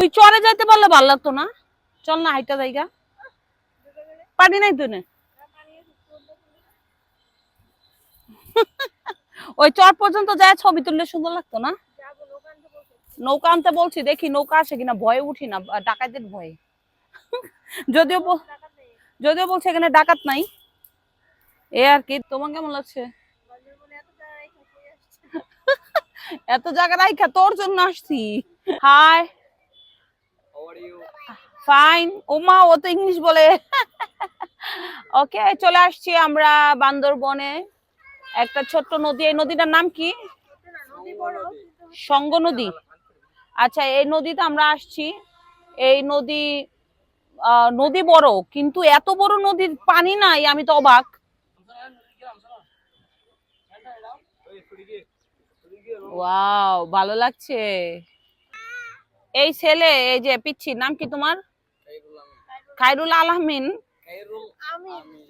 তুই চরে যাইতে পারলে ভালো লাগতো না? চল না, হাইটা জায়গা পানি নাই তো না। ওই চর পর্যন্ত যায় ছবি তুললে সুন্দর লাগতো না? নৌকা আনতে বলছি, দেখি নৌকা আসে কিনা, ভয়ে উঠি না, ডাকাতের ভয়ে। যদিও যদিও বলছে এখানে ডাকাত নাই। এ আর কি। তোমার কেমন লাগছে? এত জায়গা রাইখা তোর জন্য আসছি। Hi, fine. ওমা, ও তো ইংলিশ বলে। ওকে, চলে আসছি আমরা বান্দরবনে। একটা ছোট্ট নদী, এই নদীটার নাম কি? সঙ্গ নদী। আচ্ছা, এই নদীতে আমরা আসছি। এই নদী নদী বড়, কিন্তু এত বড় নদীর পানি নাই, আমি তো অবাক। ওয়াও, ভালো লাগছে। এই ছেলে, এই যে পিচ্ছি, নাম কি তোমার? খায়রুল আলমিন।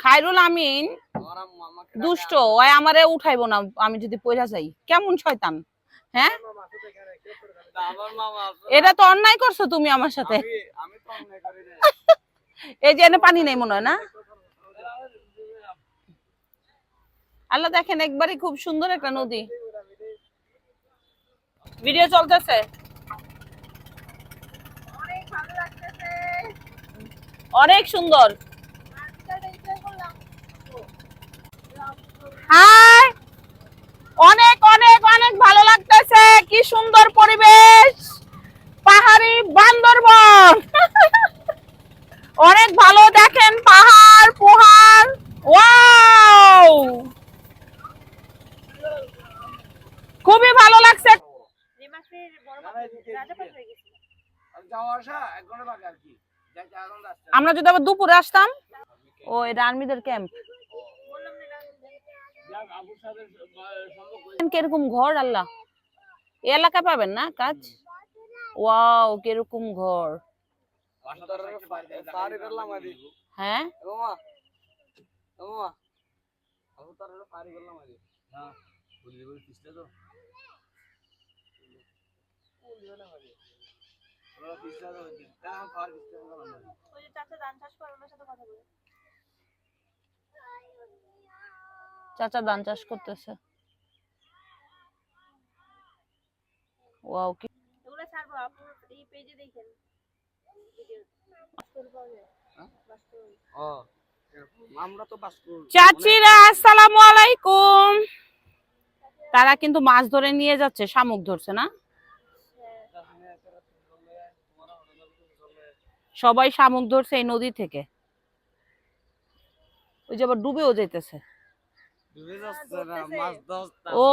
খায়রুল আমিন দুষ্ট, ওই আমারে উঠাইবো না আমি যদি পয়সা যাই। কেমন শয়তান! হ্যাঁ, এটা তো অন্যায় করছো তুমি আমার সাথে। এই যে এনে পানি নেই মনে হয় না? আল্লাহ, দেখেন একবারই খুব সুন্দর একটা নদী। ভিডিও চলতেছে। অনেক সুন্দর। হাই, অনেক অনেক অনেক ভালো লাগতেছে। কি সুন্দর পরিবেশ, পাহাড়ি বান্দরবন। অনেক ভালো, দেখেন পাহাড় পোহাড়। ওয়াও, খুবই ভালো লাগছে। আমরা যদি আবার দুপুরে আসতাম। ও, এটা আর্মিদের ক্যাম্প। কিরকম ঘর, আল্লাহ, এই এলাকা পাবেন না কাজ। ওয়াও, কিরকম ঘর। হ্যাঁ, চাচা ধান চাষ করতেছে। ওয়াও, কি চাচিরা, আসসালামু আলাইকুম। তারা কিন্তু মাছ ধরে নিয়ে যাচ্ছে, শামুক ধরছে না? সবাই শামুক ধরছে এই নদী থেকে। ওই যে আবার ডুবেও যেতেছে। ও,